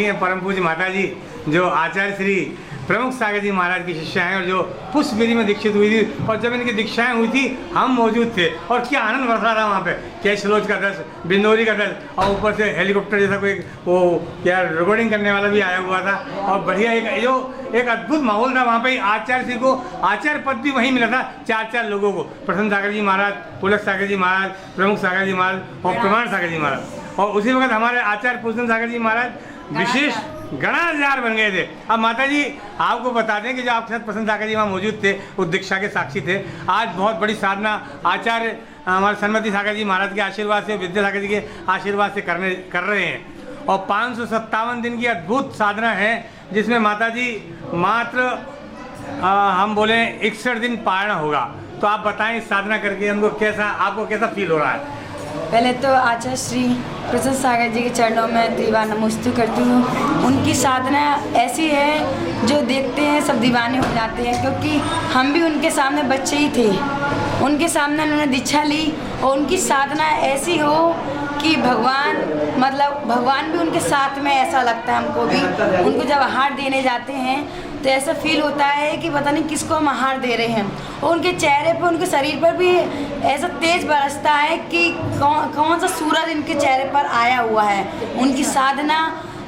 हैं परम पूज्य माता जी जो आचार्य श्री प्रमुख सागर जी महाराज की शिष्या हैं और जो पुष्पगिरी में दीक्षित हुई थी। और जब इनकी दीक्षाएं हुई थी हम मौजूद थे और क्या आनंद बरसा रहा वहाँ पे। कैशलोज का दृश्य, बिंदौरी का दृश्य और ऊपर से हेलीकॉप्टर जैसा कोई वो क्या रिकॉर्डिंग करने वाला भी आया हुआ था और बढ़िया एक अद्भुत माहौल था वहाँ पे। आचार्य श्री को आचार्य पद भी वहीं मिला था 4 लोगों को, प्रसन्न सागर जी महाराज, पुलक सागर जी महाराज, प्रमुख सागर जी महाराज और प्रमाण सागर जी महाराज। और उसी वक्त हमारे आचार्य पूजन सागर जी महाराज विशेष गणाचार्य बन गए थे। अब माता जी आपको बता दें कि जो आपके साथ प्रसन्न सागर जी वहाँ मौजूद थे, उस दीक्षा के साक्षी थे। आज बहुत बड़ी साधना आचार्य हमारे सन्मति सागर जी महाराज के आशीर्वाद से, विद्या सागर जी के आशीर्वाद से कर रहे हैं। और 557 दिन की अद्भुत साधना है जिसमें माता जी मात्र हम बोले 61 दिन पारण होगा। तो आप बताएं इस साधना करके आपको कैसा फील हो रहा है? पहले तो आचार्य श्री प्रसन्न सागर जी के चरणों में दीवाना नमस्ते करती हूँ। उनकी साधना ऐसी है जो देखते हैं सब दीवाने हो जाते हैं, क्योंकि हम भी उनके सामने बच्चे ही थे। उनके सामने उन्होंने दीक्षा ली और उनकी साधना ऐसी हो कि भगवान भी उनके साथ में, ऐसा लगता है हमको भी। उनको जब आहार देने जाते हैं तो ऐसा फील होता है कि पता नहीं किसको हम आहार दे रहे हैं। और उनके चेहरे पर, उनके शरीर पर भी ऐसा तेज बरसता है कि कौन सा सूरज इनके चेहरे पर आया हुआ है। उनकी साधना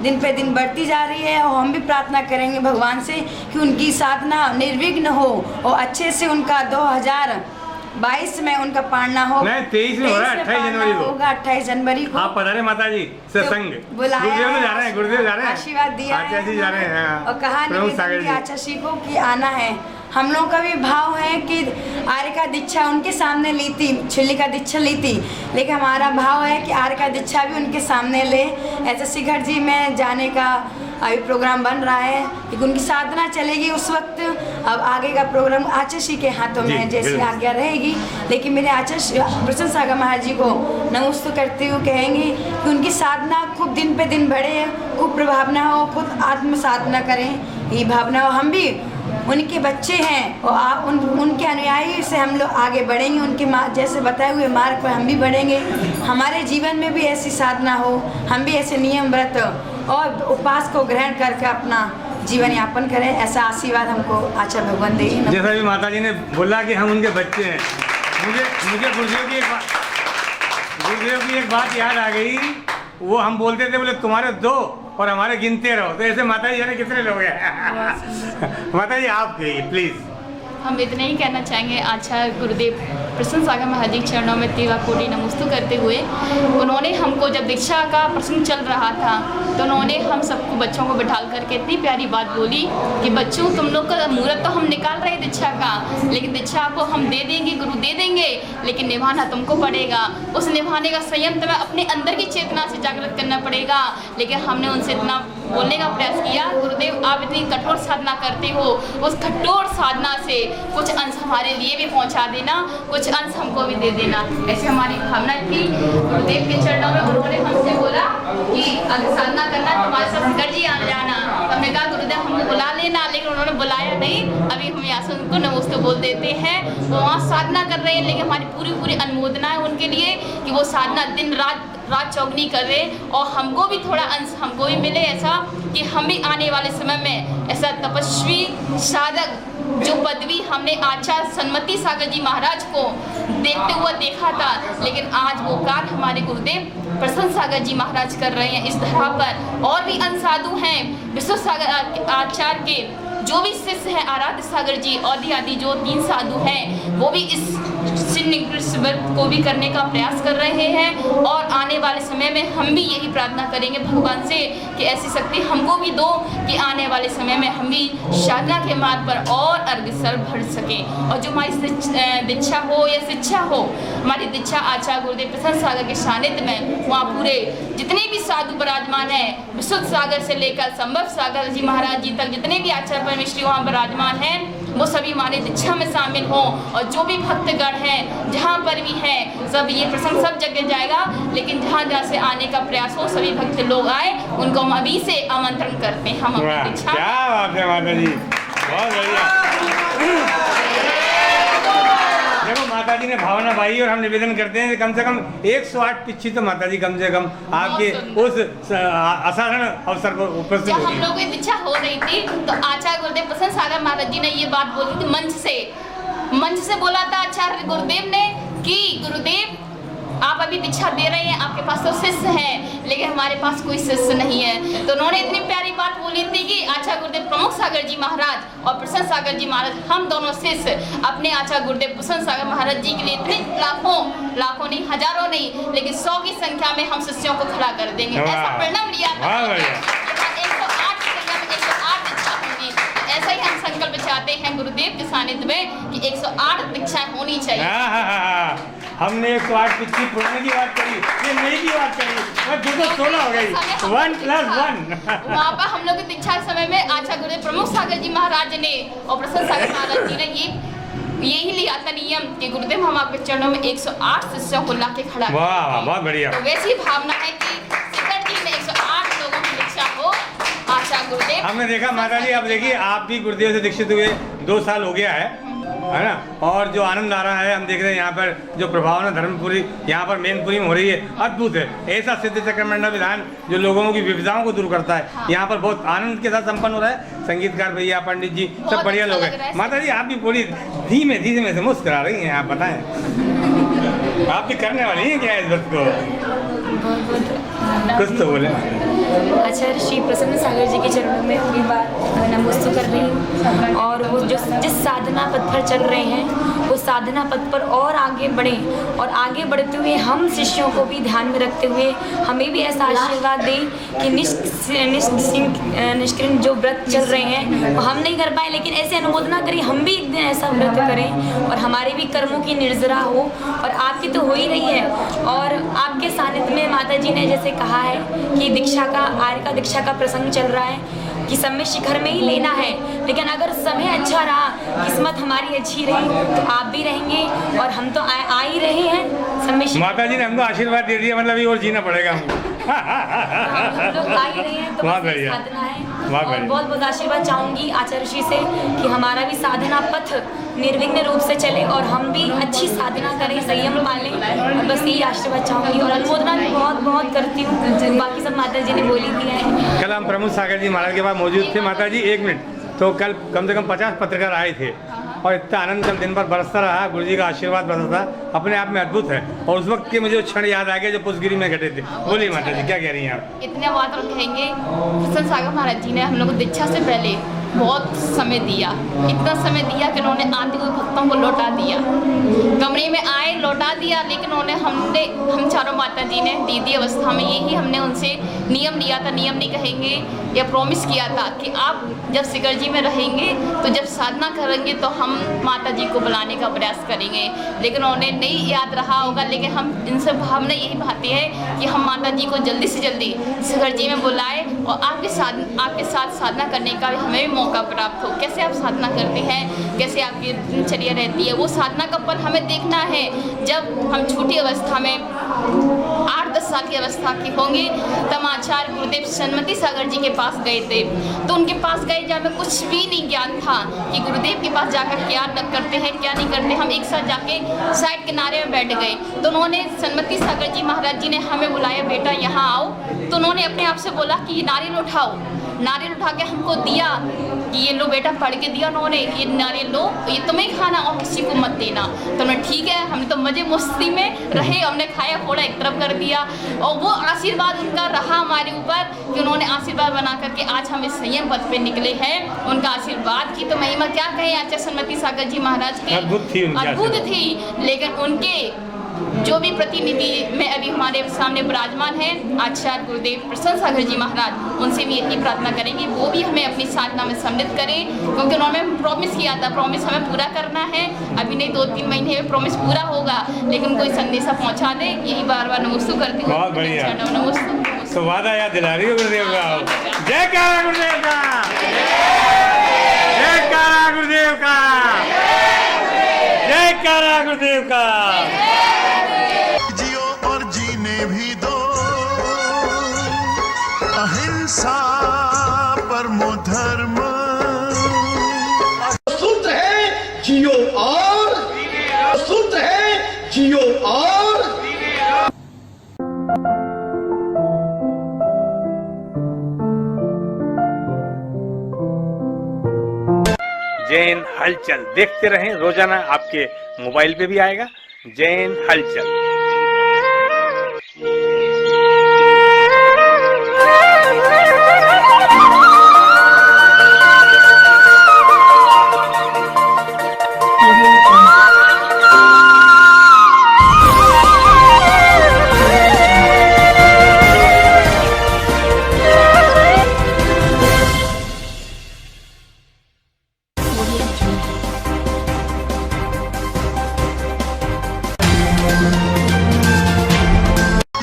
दिन पे दिन बढ़ती जा रही है और हम भी प्रार्थना करेंगे भगवान से कि उनकी साधना निर्विघ्न हो और अच्छे से उनका 2022 में उनका पालना हो। नहीं, 23 में हो रहा है, 28 जनवरी को होगा। 28 जनवरी को आप पधारे माता जी सत्संग। बुलाया, गुरुदेव जा रहे हैं, आशीर्वाद दिया आचार्य जी जा रहे हैं और कहा आचार्य जी को कि आना है। हम लोगों का भी भाव है कि आर्य का दीक्षा उनके सामने ली थी, छिल्ली का दीक्षा ली थी, लेकिन हमारा भाव है कि आर्य का दीक्षा भी उनके सामने ले। ऐसे शिखर जी में जाने का अभी प्रोग्राम बन रहा है, लेकिन उनकी साधना चलेगी उस वक्त। अब आगे का प्रोग्राम आचार्य जी के हाथों में है, जैसी आज्ञा रहेगी। लेकिन मेरे आचार्य प्रसन्न सागर महाराज जी को नमस्ते करते हुए कहेंगे कि उनकी साधना खूब दिन पे दिन बढ़े, खूब प्रभावना हो, खुद आत्म साधना करें, ये भावना हो। हम भी उनके बच्चे हैं और आप उनके अनुयायी से हम लोग आगे बढ़ेंगे। उनके जैसे बताए हुए मार्ग पर हम भी बढ़ेंगे। हमारे जीवन में भी ऐसी साधना हो, हम भी ऐसे नियम व्रत और उपवास को ग्रहण करके अपना जीवन यापन करें। ऐसा आशीर्वाद हमको आचार्य भगवान दे। जैसा भी माता जी ने बोला कि हम उनके बच्चे हैं, मुझे गुरुदेव की एक बात याद आ गई। वो हम बोलते थे, बोले तुम्हारे 2 और हमारे गिनते रहो। तो ऐसे माता जी कितने लोग हैं? माता जी आप कहिए प्लीज। हम इतना ही कहना चाहेंगे आचार्य गुरुदेव प्रसन्न सागर महाराज जी चरणों में तेवा कोटि नमस्ते करते हुए, उन्होंने हमको जब दीक्षा का प्रसंग चल रहा था तो उन्होंने हम सबको बच्चों को बिठाल करके इतनी प्यारी बात बोली कि बच्चों तुम लोग का मुहूर्त तो हम निकाल रहे दीक्षा का, लेकिन दीक्षा आपको हम दे देंगे, गुरु दे देंगे, लेकिन निभाना तुमको पड़ेगा। उस निभाने का संयम तुम्हें अपने अंदर की चेतना से जागृत करना पड़ेगा। लेकिन हमने उनसे इतना बोलने का प्रयास किया, गुरुदेव आप इतनी कठोर साधना करते हो, उस कठोर साधना से कुछ अंश हमारे लिए भी पहुंचा देना, कुछ अंश हमको भी दे देना। ऐसे हमारी भावना थी। गुरुदेव के चरणों में उन्होंने हमसे बोला कि अगर साधना करना तुम्हारे साथ शिखर जी आ जाना। हमने कहा गुरुदेव हमको बुला लेना, लेकिन उन्होंने बुलाया नहीं। अभी हम यहाँ से उनको नमस्ते बोल देते हैं। वो वहाँ साधना कर रहे हैं, लेकिन हमारी पूरी अनुमोदना है उनके लिए कि वो साधना दिन रात चौगनी कर रहे और हमको भी थोड़ा अंश हमको भी मिले, ऐसा कि हम भी आने वाले समय में ऐसा तपस्वी साधक जो पदवी हमने आचार्य सन्मति सागर जी महाराज को देखते हुए देखा था, लेकिन आज वो कार्य हमारे गुरुदेव प्रसन्न सागर जी महाराज कर रहे हैं इस धरा पर। और भी अन्य साधु हैं विश्व सागर आचार्य के जो भी शिष्य हैं, आराध्य सागर जी और आदि जो 3 साधु हैं, वो भी इस व्रत को भी करने का प्रयास कर रहे हैं। और आने वाले समय में हम भी यही प्रार्थना करेंगे भगवान से कि ऐसी शक्ति हमको भी दो कि आने वाले समय में हम भी साधना के मार्ग पर और अग्रसर बढ़ सके। और जो हमारी दीक्षा हो या शिक्षा हो, हमारी दीक्षा आचार्य गुरुदेव प्रसन्न सागर के सानिध्य में, वहाँ पूरे जितने भी साधु विराजमान हैं, विशुद्ध सागर से लेकर संभव सागर जी महाराज जी तक जितने भी आचार्य परमेश्वरी वहाँ विराजमान हैं, वो सभी हमारी दीक्षा में शामिल हों। और जो भी भक्तगण हैं जहाँ पर भी हैं, सब ये प्रसंग सब जगह जाएगा, लेकिन जहाँ जहाँ से आने का प्रयास हो सभी भक्त लोग आए, उनको हम अभी से आमंत्रण करते हैं। हम अपनी दीक्षा। क्या बात है माता जी, बहुत बढ़िया। देखो माता जी ने भावना भाई और हम निवेदन करते हैं कि कम से कम 108 पिच्छी तो माता जी कम से कम आपके उस असाधारण अवसर पर उपस्थित जब हम होगी। लोगों की दीक्षा हो रही थी तो आचार्य गुरुदेव प्रसन्न सागर महाराज जी ने ये बात बोली थी मंच से बोला था आचार्य गुरुदेव ने कि गुरुदेव आप अभी दीक्षा दे रहे हैं, आपके पास तो शिष्य हैं लेकिन हमारे पास कोई शिष्य नहीं है। तो उन्होंने इतनी प्यारी बात बोली थी कि आचार्य गुरुदेव प्रमुख सागर जी महाराज और प्रसन्न सागर जी महाराज, हम दोनों शिष्य अपने आचार्य गुरुदेव प्रसन्न सागर महाराज जी के लिए इतने लाखों नहीं, हजारों नहीं, लेकिन 100 की संख्या में हम शिष्यों को खड़ा कर देंगे। ऐसा प्रणव लिया था। 108 दीक्षा होंगी। ऐसा ही हम संकल्प चाहते हैं गुरुदेव के सानिध्य में कि 108 दीक्षाएं होनी चाहिए। हमने 108 पिच्छी पुराने की बात करी, ये नई की बात करी, 216 हो गई, 1+1। वहाँ पर हम लोग की दीक्षा के समय में आचार्य गुरुदेव प्रमुख सागर जी महाराज ने और प्रसन्न सागर महाराज जी ने यही लिया था नियम कि गुरुदेव हम आपके चरणों में 108 शिष्यों को ला के खड़ा करेंगे। वाह, बहुत बढ़िया। तो वैसी भावना है कि शिखर जी में 108 लोगों की दीक्षा हो। आचार्य गुरुदेव हमने देखा माता जी, अब देखिए आप भी गुरुदेव से दीक्षित हुए 2 साल हो गया है ना, और जो आनंद आ रहा है हम देख रहे हैं यहाँ पर जो प्रभावना धर्मपुरी यहाँ पर मेनपुरी में हो रही है, अद्भुत है। ऐसा सिद्ध चक्रमंडल विधान जो लोगों की विविधाओं को दूर करता है, यहाँ पर बहुत आनंद के साथ संपन्न हो रहा है। संगीतकार भैया, पंडित जी, सब बढ़िया लोग हैं। माता जी आप भी पूरी धीमे धीमे से मुस्कुरा रही हैं, आप बताएं आप भी करने वाली हैं क्या इस वक्त को? कुछ तो बोले। आचार्य श्री प्रसन्न सागर जी के चरणों में पूरी बार नमस्ते कर रही हूँ, और वो जिस साधना पथ पर चल रहे हैं वो साधना पथ पर और आगे बढ़ें, और आगे बढ़ते हुए हम शिष्यों को भी ध्यान में रखते हुए हमें भी ऐसा आशीर्वाद दें कि निष्कृण जो व्रत चल रहे हैं वो हम नहीं कर पाए, लेकिन ऐसे अनुमोदना करें हम भी एक दिन ऐसा व्रत करें और हमारे भी कर्मों की निर्जरा हो, और आपकी तो हो ही रही है। और आपके सानिध्य में माता जी ने जैसे कहा है कि दीक्षा का आर्य का दीक्षा का प्रसंग चल रहा है कि समय शिखर में ही लेना है, लेकिन अगर समय अच्छा रहा, किस्मत हमारी अच्छी रही तो आप भी रहेंगे और हम तो आ ही रहे हैं समय। माता जी ने हमको आशीर्वाद दे दिया, मतलब ये और जीना पड़ेगा हमको। हम लोग आ ही रहे हैं तो बहुत बस बढ़िया। साधना है। बहुत और बढ़िया। बहुत बहुत आशीर्वाद चाहूँगी आचार्य श्री से कि हमारा भी साधना पथ निर्विघ्न रूप से चले और हम भी अच्छी साधना करें, संयम पालें, और बस यही आशीर्वाद चाहूँगी। और अनुमोदना भी बहुत बहुत करती हूँ, बाकी सब माता जी ने बोली दिया है। कल हम प्रमुख सागर जी महाराज के पास मौजूद थे। माता जी 1 मिनट, तो कल कम से कम 50 पत्रकार आए थे और इतना आनंद कल दिन भर बरसता रहा, गुरु जी का आशीर्वाद बरसता अपने आप में अद्भुत है। और उस वक्त के मुझे क्षण याद आ गए जो पुष्पगिरी में घटे थे। बोलिए माता जी क्या कह रही हैं आप? इतने बात और कहेंगे, प्रसन्न सागर महाराज जी ने हम लोग को दीक्षा से पहले बहुत समय दिया, इतना समय दिया कि उन्होंने आदि हुए भक्तों को लौटा दिया, कमरे में आए लौटा दिया। लेकिन हम चारों माता जी ने दीदी अवस्था में यही हमने उनसे नियम लिया था, नियम नहीं कहेंगे, या प्रॉमिस किया था कि आप जब शिखर जी में रहेंगे तो जब साधना करेंगे तो हम माता जी को बुलाने का प्रयास करेंगे। लेकिन उन्हें नहीं याद रहा होगा, लेकिन हम इनसे भावना यही भाती है कि हम माता जी को जल्दी से जल्दी शिखर जी में बुलाए और आपके साथ साधना करने का भी हमें भी मौका प्राप्त हो। कैसे आप साधना करते हैं, कैसे आपकी दिनचर्या रहती है, वो साधना का पल हमें देखना है। जब हम छोटी अवस्था में 8-10 साल की अवस्था की होंगे तब आचार्य गुरुदेव सन्मति सागर जी के पास गए थे। तो उनके पास गए जब हमें कुछ भी नहीं ज्ञान था कि गुरुदेव के पास जाकर क्या करते हैं क्या नहीं करते। हम एक साथ जाके साइड किनारे में बैठ गए तो उन्होंने सन्मति सागर जी महाराज जी ने हमें बुलाया, बेटा यहाँ आओ। तो उन्होंने अपने आप से बोला कि नारियल उठाओ। नारियल उठा के हमको दिया कि ये लो बेटा, पढ़ के दिया उन्होंने, ये नारियल लो, ये तुम्हें खाना और किसी को मत देना। तो मैं ठीक है, हमने तो मजे मस्ती में रहे, हमने खाया फोड़ा एक तरफ कर दिया। और वो आशीर्वाद उनका रहा हमारे ऊपर कि उन्होंने आशीर्वाद बना करके आज हम इस संयम पथ पे निकले हैं। उनका आशीर्वाद की तो महिमा क्या कहें, आचार्य सन्मति सागर जी महाराज की अद्भुत थी। लेकिन उनके जो भी प्रतिनिधि में अभी हमारे सामने विराजमान है आचार्य गुरुदेव प्रसन्न सागर जी महाराज, उनसे भी यही प्रार्थना करेंगे वो भी हमें अपनी साधना में सम्मिलित करें, क्योंकि उन्होंने प्रॉमिस किया था, प्रॉमिस हमें पूरा करना है। अभी नहीं 2-3 महीने में प्रॉमिस पूरा होगा, लेकिन कोई संदेशा पहुंचा दे, यही बार बार नमस्ते करती हूँ। बहुत बढ़िया, तो वादा याद दिला रही हो गुरुदेव का। जय कारा गुरुदेव का, जय कारा गुरुदेव का, जय कारा गुरुदेव का। भी दो अहिंसा परमो धर्म। सूत्र है जियो और सूत्र है जैन हलचल देखते रहें, रोजाना आपके मोबाइल पे भी आएगा जैन हलचल।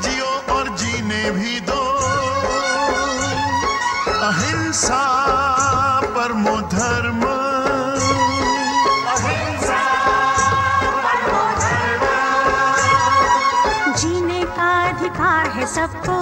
जियो और जीने भी दो, अहिंसा परमो धर्म। जीने का अधिकार है सबको,